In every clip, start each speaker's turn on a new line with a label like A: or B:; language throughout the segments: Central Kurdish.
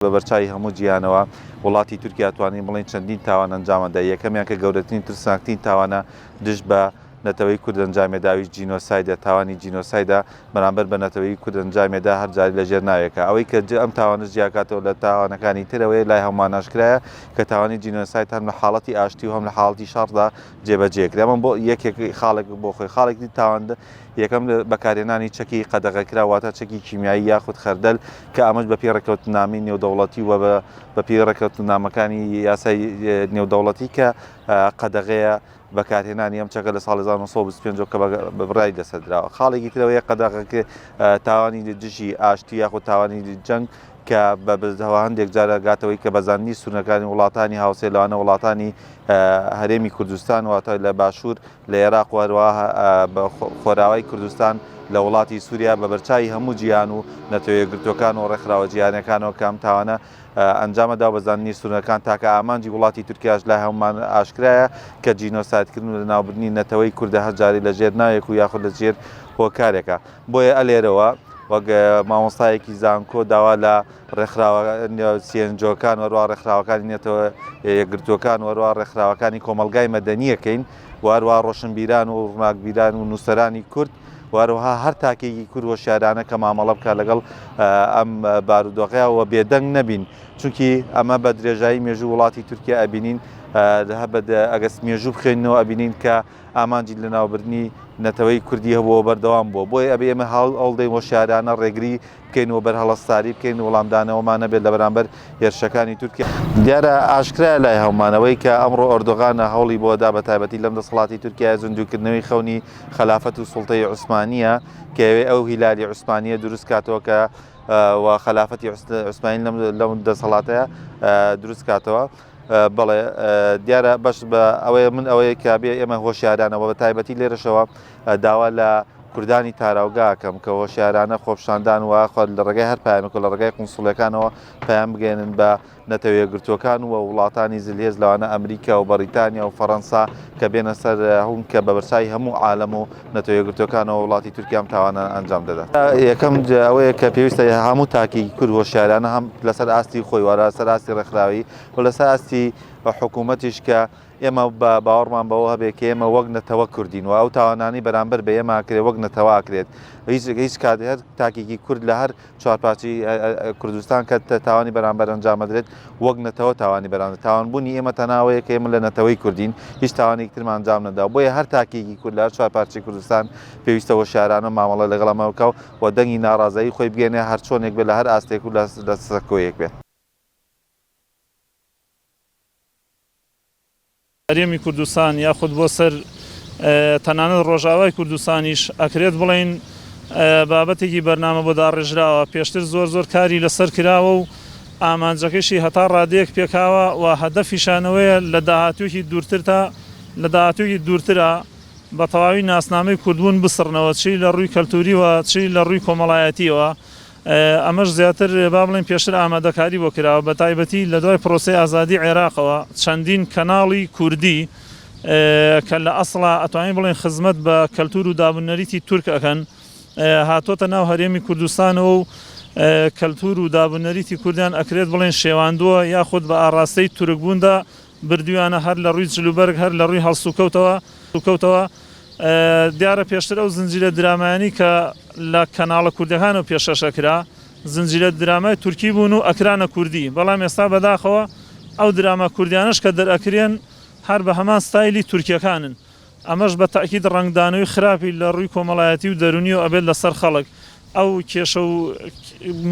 A: بە بەرچاوی هەموو جیهانەوە وڵاتی تورکیا توانین بڵێن چەندین تاوان ئەنجامەدا. یەکەمیان کە گەورەترین ترسناکترین تاوانە دژ بە نەتەوەی کورد ئەنجامێداوی جینۆسایدە، تاوانی جینۆسایدا بەرامبەر بە نەتەوەی کورد ئەنجامێدا هەر جاری لەژێر ناوێکە. ئەوەی کە ئەم تاوانش جیاکاتەوە لە تاوانەکانی ترەوەی لای هەمومان ئاشکرایە کە تاوانی جینۆساید هەم لە حاڵەتی ئاشتی و هەم لە حاڵەتی شەڕدا جێبەجێکرا. ئەمە بۆ یەکێک خاڵێک بۆ خۆی خاڵێکی تاوان یەکەم بەکارهێنانی چەکی قەدەغەکرا واتە چەکی کیمیایی یاخود خەردەل کە ئەمەش بە پێی ڕێکەوتنامی نێودەوڵەتی و بە پێی ڕێکەوتنامەکانی یاسای نێودەوڵەتی کە قەدەغەیە بەکارهێنانی ئەم چەکە لە ساڵی 1925 کە بەڕای دەسەدراوە. خاڵێکی ترەوەیە قەدەغەکە تاوانی دژی ئاشتی یاخود تاوانی جەنگ کە بەدەوا هەندێک جارە گاتەوەی کە بەزاننی سونەکانی وڵاتانی هاوسێلەوانە وڵاتانی هەرێمی کوردستان واتە لە باشوور لە عێراق وەروەها بە خۆراوای کوردستان لە وڵاتی سووریا بە بەرچاوی هەموو جیهان و نەتەوەیەکگرتوەکان و ڕێکخراوە جیهانیەکانەوە کە ئەم تاوانە ئەنجامەدا بەزاننی سونەکان تاکە ئامانجی وڵاتی تورکیاش لای هەمومان ئاشکرایە کە جینۆسایدکردن و لەناوبردنی نەتەوەی کوردە هەر جارێ لەژێر ناوێک و یاخود لەژێر هۆکارێکە. بۆیە ئەلێرەوە وەک مامۆستایەکی زانکۆ داوا لە ڕێکخراوە سیێنجۆکان وەروە ڕێکخراوەکانی نێتەوە یەکگرتوەکان وەروە ڕێکخراوەکانی کۆمەلگای مەدەنیەکەین وەروە ڕۆشنبیران و ڕووناکبیران و نووسەرانی کورد وەروەها هەر تاکێکی کورد وەشیارانە کە مامەڵە بکات لەگەڵ ئەم بارودۆخەیەوە بێدەنگ نەبین، چونکی ئەمە بە درێژایی مێژوو وڵاتی تورکیا ئەبینین ئەگەس مێژوو بخێنەوە ئەبینین کە ئامانجی لە ناوبردنی نەتەوەی کوردی هەبووە بەردەوام بووە. بۆیە ئەبێ ئێمە هەڵدەین وەشیارانە ڕێگری بکەینەوە بەرهەڵەستاری بکەین وەڵامدانەوەمان نەبێت لە بەرامبەر هێرشەکانی تورکیا. دیارە ئاشکرایە لای هەمومانەوەی کە ئەمڕۆ ئەردۆغانە هەوڵی بۆدا بە تایبەتی لەم دەسەڵاتی تورکیا زیندووکردنەوەی خەونی خەلافەت و سوڵتەی عوسمانیە کە ئەو هیلالی عوسمانیە دروست کاتەوە کە و خەلافەتی عوسمانی لەم دەسەڵاتەیە دروست کاتەوە. بەڵێ دیارە بەش بە ئەوەیە من ئەوەیە کابێ ئێمە هۆشیارانەوە بە تایبەتی لێرەشەوە داوا لە کوردانی تاراوگاکەم کە هۆشیارانە خۆپشاندان و لە ڕێگای هەر پایانەکە لە ڕێگای قونسوڵەکانەوە پایان بگەێنن بە نەتەوەیەکگرتوەکان و وڵاتانی زلهێز لەوانە ئەمریکا و بەریتانیا و فەڕەنسا کە بێنە سەر هەون کە بە بەرچاوی هەموو عالەم و نەتەوەیەکگرتوەکانەوە وڵاتی تورکیام تاوانە ئەنجام دەدات. یەکەم ئەوەیە کە پێویستە هەموو تاکێکی کورد هۆشیارانە هەم لەسەر ئاستی خۆی وارە سەر ئاستی ڕێکخراوی و لەسەر ئاستی حکوومەتیش کە ئێمە باوەڕمان بەوە هەبێت کە ئێمە وەک نەتەوە کوردین و ئەو تاوانانی بەرامبەر بە ئێماکرێت وەک نەتەواکرێت. هیچ کات هەر تاکێکی کورد لە هەر چوارپارچی کوردستان کە تاوانی بەرامبەر ئەنجامەدرێت وەک نەتەوە تاوانی بەرامبەر تاوانبوونی ئێمە تەناوەیە کە ئێمە لە نەتەوەی کوردین هیچ تاوانێک ترمان ئەنجام نەدا. بۆیە هەر تاکێکی کورد لە هەر چوارپارچی کوردستان پێویستە وەشیارانە مامەڵە لەگەڵ ئەمە بکەو و دەنگی ناڕازایی خۆی بگەێنێ هەر چۆنێک بێت لە هەر ئاستێک و لە سەرکۆیەک بێت.
B: هەرێمی کوردستان یاخود بۆ سەر تەنانەت ڕۆژاوای کوردستانیش ئەکرێت بڵێن بابەتێکی بەرنامە بۆ داڕێژراوە. پێشتر زۆر کاری لەسەر کراوە و ئامانجەکەشی هەتا ڕادەیەک پێکاوە و هەدەفیشانەوەیە لە داهاتوویەکی دوورترە بە تەواوی ناسنامەی کوردبوون بسڕنەوە، چی لە ڕووی کەلتوری و چی لە ڕووی کۆمەڵایەتیەوە. ئەمەش زیاتر با بڵێن پێشتر ئامادەکاری بۆ کراوە بە تایبەتی لە دوای پرۆسەی ئازادی عێراقەوە چەندین کەناڵی کوردی کە لە ئەسڵا ئەتوانین بڵێن خزمەت بە کەلتور و دابوونەریتی تورک ئەکەن هاتۆتە ناو هەرێمی کوردستانەوە و کەلتور و دابوونەریتی کوردیان ئەکرێت بڵێن شێواندووە یاخود بە ئاڕاستەی تورکبووندا بردویانە هەر لە ڕووی جلوبەرگ هەر لە ڕووی هەڵسوکەوتەوە. دیارە پێشتر ئەو زنجیرە درامایانی کە لە کەناڵە کوردەکانەوە پێشەشەکرا زنجیرە درامای تورکی بوون و ئەکرانە کوردی، بەڵام ئێستا بەداخەوە ئەو دراما کوردیانش کە دەرئەکرێن هەر بە هەمان ستایلی تورکیەکانن. ئەمەش بە تاکید ڕنگدانەوەی خراپی لە ڕووی کۆمەڵایەتی و دەرونی و ئەبێت لەسەر خەڵک. ئەو کێشە و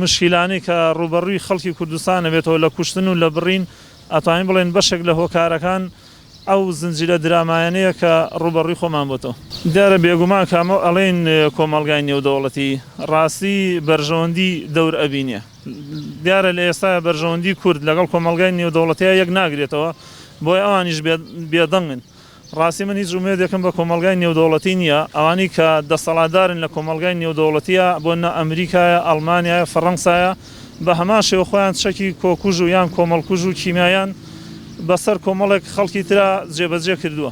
B: مشکیلانەی کە ڕوبەڕووی خەڵکی کوردستانە بێتەوە لە کوشتن و لە بڕین ئەتوانین بڵێن بەشێک لە هۆکارەکان ئەو زنجیرە درامایانەیە کە ڕوبەڕووی خۆمان بۆتەوە. دیارە بێگومان کامە ئەڵێن کۆمەڵگای نێودەوڵەتی ڕاستی بەرژەوەندی دەور ئەبینێ. دیارە لە ئێستا بەرژەوەندی کورد لەگەڵ کۆمەڵگای نێودەوڵەتیە یەک ناگرێتەوە، بۆی ئەوانیش بێدەنگن. ڕاستی من هیچ ڕومێدێکم بە کۆمەڵگای نێودەوڵەتی نییە. ئەوانی کە دەسەڵاتدارن لە کۆمەڵگای نێودەوڵەتیە بۆ نە ئەمریکایە، ئەڵمانیایە، فەڕەنسایە بە هەمان شێوە خۆیان چەکی کۆکوژ و یان کۆمەڵکوژ و کیمیایان بەسەر کۆمەڵێک خەڵکی ترا جێبەجێ کردووە.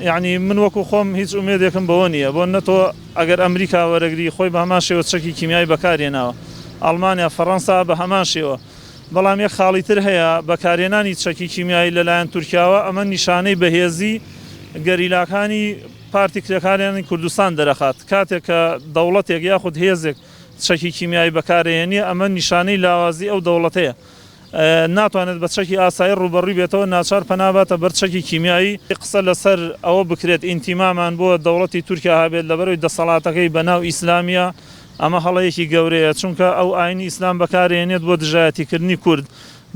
B: یعنی من وەکو خۆم هیچ ئومێدێکم بەوە نییە بۆ نەتۆ ئەگەر ئەمریکا وەرەگری خۆی بە هەمان شێوە چەکی کیمیایی بەکارهێناوە، ئەڵمانیا، فەڕەنسا بە هەمان شێوە بەڵام یەک خاڵی تر هەیە بەکارهێنانی چەکی کیمیایی لەلایەن تورکیاوە ئەمە نیشانەی بەهێزی گەریلاکانی پارتی کرێکارانی کوردستان دەرەخات کاتێک کە دەوڵەتێک یاخود هێزێک چەکی کیمیایی بەکارهێنیە ئەمە نیشانەی لاوازی ئەو دەوڵەتەیە ناتوانێت بە چەکی ئاسایی ڕوبەڕووی بێتەوە ناچار پەناباتە بەر چەکی کیمیایی قسە لەسەر ئەوە بکرێت ئینتیمامان بۆ دەوڵەتی تورکیا هەبێت لەبەرەوەی دەسەڵاتەکەی بەناو ئیسلامیە ئەمە هەڵەیەکی گەورەیە چونکە ئەو ئاینی ئیسلام بەکارهێنێت بۆ دژایەتیکردنی کورد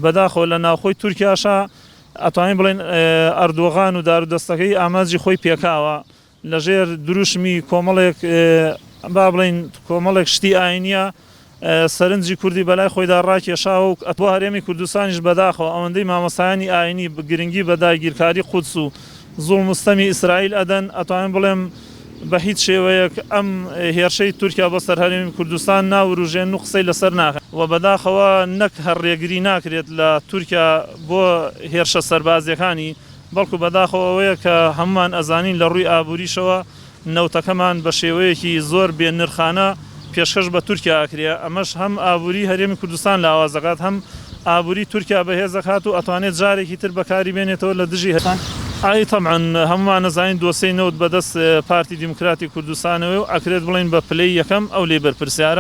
B: بەداخەوە لە ناوخۆی تورکیاشا ئەتوانین بڵێن ئەردۆغان و دارودەستەکەی ئاماجی خۆی پێکاوە لەژێر دروشمی کۆمەڵێک با بڵین کۆمەڵێک شتی ئاینیە سەرنجی کوردی بەلای خۆیدا ڕاکێشاوە و ئەتوا هەرێمی کوردستانیش بەداخەوە ئەوەندەی مامۆسایانی ئاینی گرنگی بە داگیرکاری قودس و زوڵم و ستەمی ئیسرائیل ئەدەن ئەتوانین بڵێم بە هیچ شێوەیەک ئەم هێرشەی تورکیا بە سەر هەرێمی کوردستان ناوروژێن و قسەی لەسەر ناکەن و بەداخەوە نەک هەڕێگری ناکرێت لە تورکیا بۆ هێرشە سەربازیەکانی بەڵکو بەداخەوەیە کە هەمومان ئەزانین لە ڕووی ئابووریشەوە نەوتەکەمان بە شێوەیەکی زۆر بێنرخانە پێشکەش بە تورکیا ئەکرێ ئەمەش هەم ئابووری هەرێمی کوردستان لاوازەکات هەم ئابووری تورکیا بەهێزەکات و ئەتوانێت جارێکی تر بەکاری بێنێتەوە لە دژی هەتان ئای تەمعن هەمومان نەزانین دۆسەی نەوت بەدەست پارتی دیموکراتی کوردستانەوە و ئەکرێت بڵین بە پلەی یەکەم ئەو لێ بەرپرسیارە